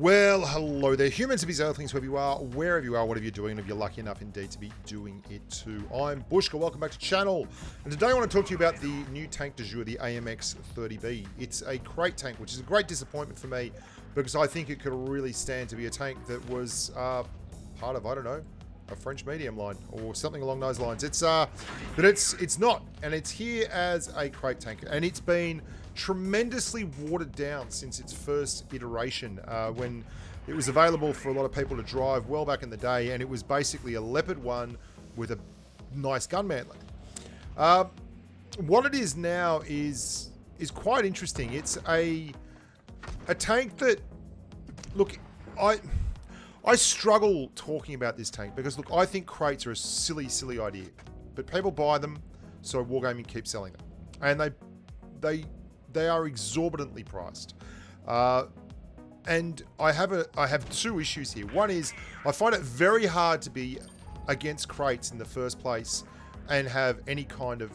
Well, hello there, humans, bees, earthlings, wherever you are, whatever you're doing, and if you're lucky enough indeed to be doing it too. I'm Bushka, welcome back to the channel, and today I want to talk to you about the new tank du jour, the Amx 30B. It's a crate tank, which is a great disappointment for me, because I think it could really stand to be a tank that was part of, I don't know, a French medium line, or something along those lines. But it's not, and it's here as a crate tank, and it's been tremendously watered down since its first iteration when it was available for a lot of people to drive well back in the day, and it was basically a Leopard 1 with a nice gun mantling. What it is now is quite interesting. It's a tank that, look, I struggle talking about this tank because, look, I think crates are a silly idea, but people buy them, so Wargaming keeps selling them, and they are exorbitantly priced. And I have two issues here. One is I find it very hard to be against crates in the first place and have any kind of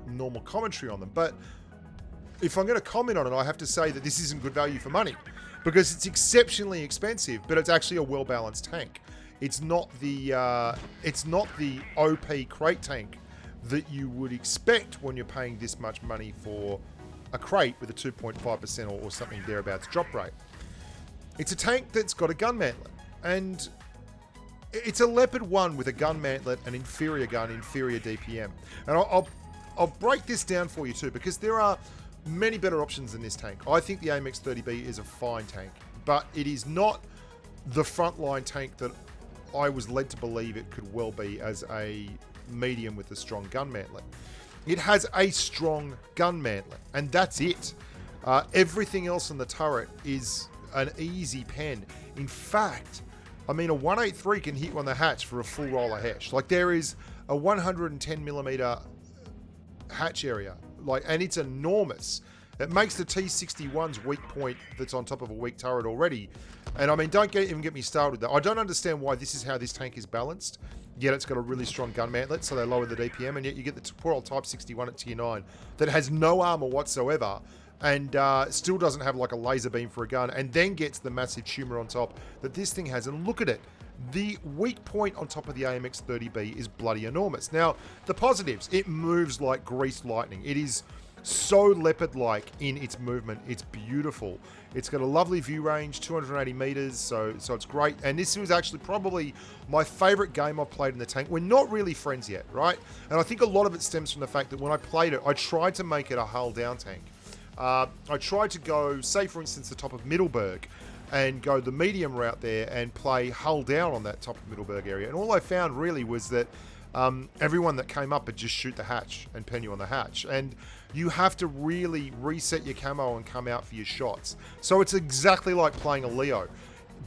normal commentary on them. But if I'm going to comment on it, I have to say that this isn't good value for money, because it's exceptionally expensive, but it's actually a well-balanced tank. It's not the OP crate tank that you would expect when you're paying this much money for a crate with a 2.5% or something thereabouts drop rate. It's a tank that's got a gun mantlet, and it's a Leopard 1 with a gun mantlet, an inferior gun, inferior DPM. And I'll break this down for you too, because there are many better options than this tank. I think the Amx 30B is a fine tank, but it is not the frontline tank that I was led to believe it could well be as a medium with a strong gun mantlet. It has a strong gun mantlet, and that's it. Everything else on the turret is an easy pen. In fact, I mean, a 183 can hit on the hatch for a full roll of hash. Like, there is a 110mm hatch area, and it's enormous. It makes the T61's weak point that's on top of a weak turret already. And I mean, don't even get me started with that. I don't understand why this is how this tank is balanced. Yet it's got a really strong gun mantlet, so they lower the DPM, and yet you get the poor old Type 61 at tier 9 that has no armor whatsoever, and still doesn't have like a laser beam for a gun, and then gets the massive tumor on top that this thing has. And look at it. The weak point on top of the AMX 30B is bloody enormous. Now, the positives, it moves like greased lightning. It is so leopard-like in its movement. It's beautiful. It's got a lovely view range, 280 meters, so it's great. And this was actually probably my favorite game I've played in the tank. We're not really friends yet, right? And I think a lot of it stems from the fact that when I played it, I tried to make it a hull down tank. I tried to go, say for instance, the top of Middleburg, and go the medium route there and play hull down on that top of Middleburg area. And all I found really was that everyone that came up would just shoot the hatch and pen you on the hatch. And you have to really reset your camo and come out for your shots. So it's exactly like playing a Leo,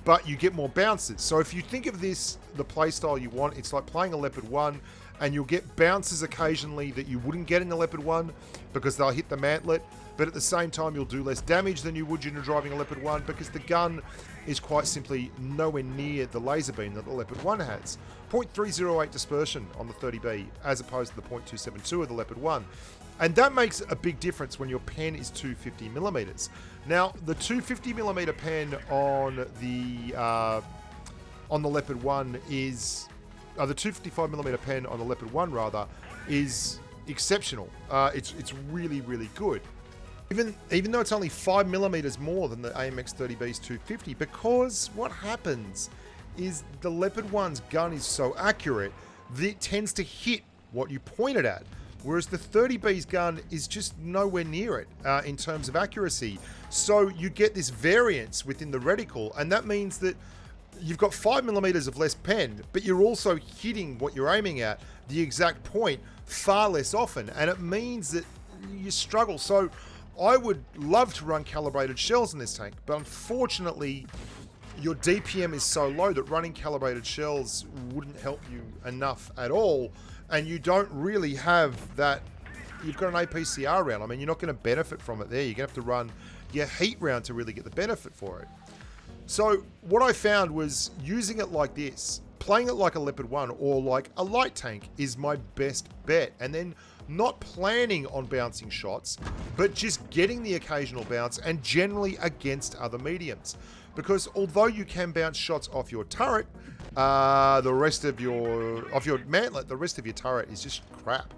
but you get more bounces. So if you think of this, the playstyle you want, it's like playing a Leopard 1, and you'll get bounces occasionally that you wouldn't get in the Leopard 1 because they'll hit the mantlet, but at the same time you'll do less damage than you would when you're driving a Leopard 1 because the gun is quite simply nowhere near the laser beam that the Leopard 1 has. 0.308 dispersion on the 30B as opposed to the 0.272 of the Leopard 1. And that makes a big difference when your pen is 250mm. Now, the 250mm pen on the Leopard 1 is... the 255mm pen on the Leopard 1 rather is exceptional. It's really good. Even though it's only 5mm more than the AMX 30B's 250, because what happens is the Leopard 1's gun is so accurate that it tends to hit what you point it at, whereas the 30B's gun is just nowhere near it in terms of accuracy. So you get this variance within the reticle, and that means that you've got 5mm of less pen, but you're also hitting what you're aiming at, the exact point, far less often, and it means that you struggle. So I would love to run calibrated shells in this tank, but unfortunately your DPM is so low that running calibrated shells wouldn't help you enough at all, and you don't really have that. You've got an APCR round. I mean, you're not going to benefit from it there. You're going to have to run your heat round to really get the benefit for it. So what I found was using it like this, playing it like a Leopard 1 or like a light tank is my best bet. And then not planning on bouncing shots, but just getting the occasional bounce, and generally against other mediums. because although you can bounce shots off your turret, the rest of your mantlet, the rest of your turret is just crap.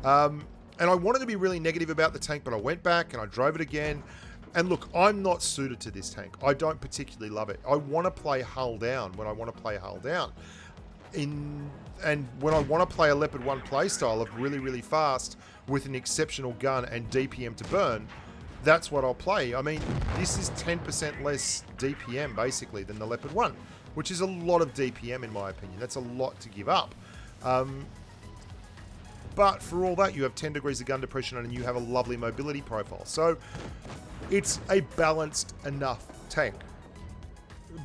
And I wanted to be really negative about the tank, but I went back and I drove it again. And look, I'm not suited to this tank. I don't particularly love it. I want to play hull down when I want to play hull down. And when I want to play a Leopard 1 playstyle of really, really fast with an exceptional gun and DPM to burn, that's what I'll play. I mean, this is 10% less DPM, basically, than the Leopard 1, which is a lot of DPM, in my opinion. That's a lot to give up. But for all that, you have 10 degrees of gun depression and you have a lovely mobility profile. So it's a balanced enough tank.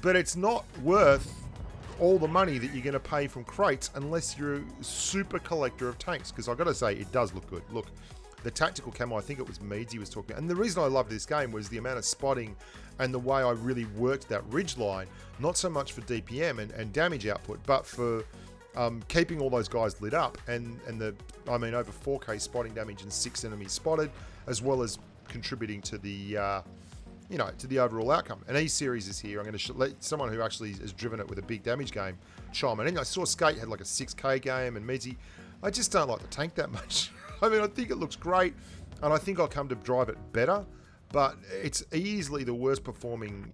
But it's not worth all the money that you're going to pay from crates unless you're a super collector of tanks. Because I've got to say, it does look good. Look, the tactical camo, I think it was Meads he was talking about. And the reason I loved this game was the amount of spotting and the way I really worked that ridge line. Not so much for DPM and damage output, but for keeping all those guys lit up and over 4K spotting damage and 6 enemies spotted, as well as contributing to the to the overall outcome. And E-Series is here. I'm going to let someone who actually has driven it with a big damage game chime in. I saw Skate had like a 6K game, and Mezzi, I just don't like the tank that much. I mean, I think it looks great, and I think I'll come to drive it better, but it's easily the worst performing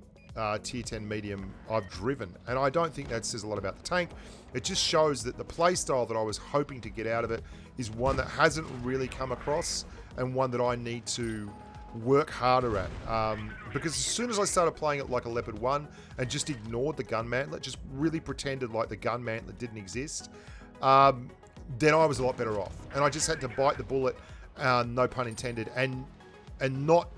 tier 10 medium I've driven, and I don't think that says a lot about the tank. It just shows that the playstyle that I was hoping to get out of it is one that hasn't really come across, and one that I need to work harder at. Because as soon as I started playing it like a Leopard 1 and just ignored the gun mantlet, just really pretended like the gun mantlet didn't exist, then I was a lot better off. And I just had to bite the bullet, no pun intended, and not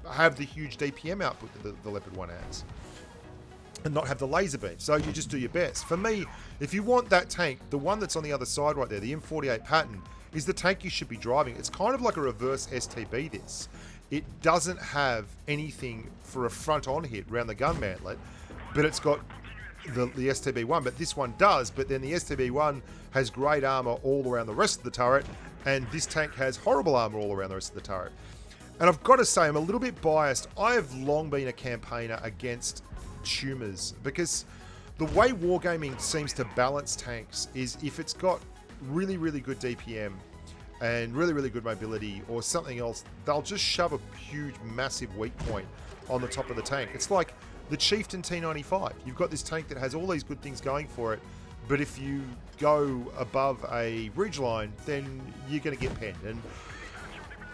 have the huge DPM output that the Leopard 1 has, and not have the laser beam. So you just do your best. For me, if you want that tank, the one that's on the other side right there, the M48 pattern, is the tank you should be driving. It's kind of like a reverse STB, this. It doesn't have anything for a front-on hit around the gun mantlet, but it's got the STB1, but this one does, but then the STB1 has great armor all around the rest of the turret, and this tank has horrible armor all around the rest of the turret. And I've got to say, I'm a little bit biased. I have long been a campaigner against tumors, because the way Wargaming seems to balance tanks is if it's got really, really good DPM and really, really good mobility or something else, they'll just shove a huge, massive weak point on the top of the tank. It's like the Chieftain T95. You've got this tank that has all these good things going for it, but if you go above a ridgeline, then you're going to get penned. And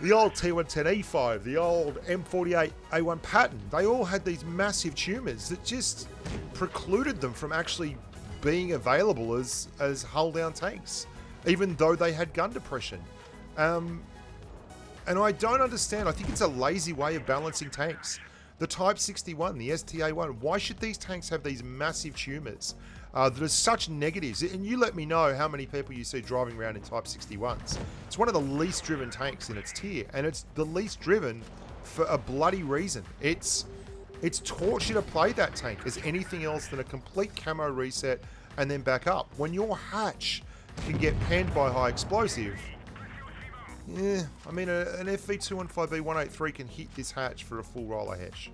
the old T110E5, the old M48 A1 pattern, they all had these massive tumors that just precluded them from actually being available as hull down tanks, even though they had gun depression. And I don't understand. I think it's a lazy way of balancing tanks. The Type 61, the STA1, why should these tanks have these massive tumors that are such negatives? And you let me know how many people you see driving around in Type 61s. It's one of the least driven tanks in its tier, and it's the least driven for a bloody reason. It's taught you to play that tank as anything else than a complete camo reset and then back up. When your hatch can get penned by high explosive, yeah, I mean, an FV215B 183 can hit this hatch for a full roller hatch.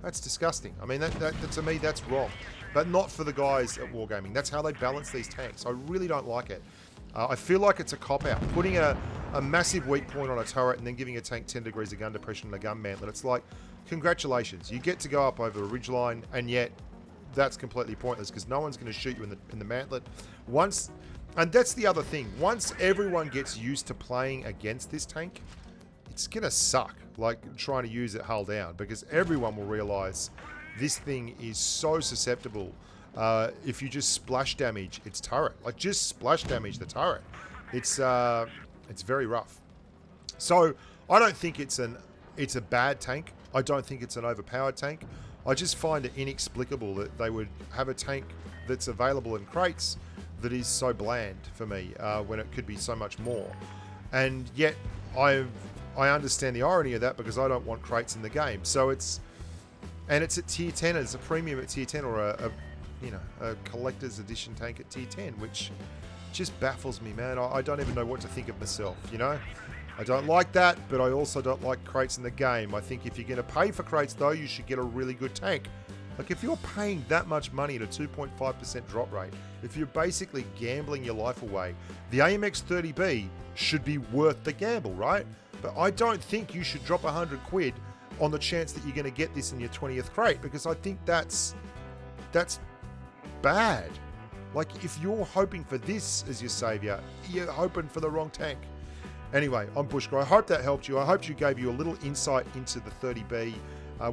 That's disgusting. I mean, that to me, that's wrong. But not for the guys at Wargaming. That's how they balance these tanks. I really don't like it. I feel like it's a cop-out. Putting a massive weak point on a turret and then giving a tank 10 degrees of gun depression and a gun mantlet. It's like, congratulations. You get to go up over a ridgeline, and yet that's completely pointless because no one's going to shoot you in the mantlet. And that's the other thing. Once everyone gets used to playing against this tank, it's going to suck, like trying to use it hull down, because everyone will realize this thing is so susceptible. If you just splash damage its turret, like just splash damage the turret, it's very rough. So I don't think it's a bad tank. I don't think it's an overpowered tank. I just find it inexplicable that they would have a tank that's available in crates that is so bland for me when it could be so much more. And yet I understand the irony of that, because I don't want crates in the game. So it's at tier 10, it's a premium at tier 10, or a collector's edition tank at tier 10, which just baffles me, man. I don't even know what to think of myself, you know? I don't like that, but I also don't like crates in the game. I think if you're going to pay for crates, though, you should get a really good tank. Like, if you're paying that much money at a 2.5% drop rate, if you're basically gambling your life away, the Amx 30B should be worth the gamble, right? But I don't think you should drop 100 quid on the chance that you're going to get this in your 20th crate, because I think that's bad. Like, if you're hoping for this as your savior, you're hoping for the wrong tank. Anyway, I'm Bushka. I hope that helped you. I hope you gave you a little insight into the 30B.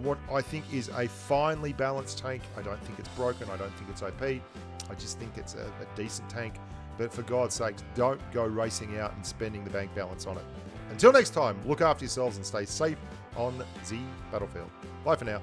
What I think is a finely balanced tank. I don't think it's broken. I don't think it's OP. I just think it's a decent tank. But for God's sake, don't go racing out and spending the bank balance on it. Until next time, look after yourselves and stay safe on the battlefield. Bye for now.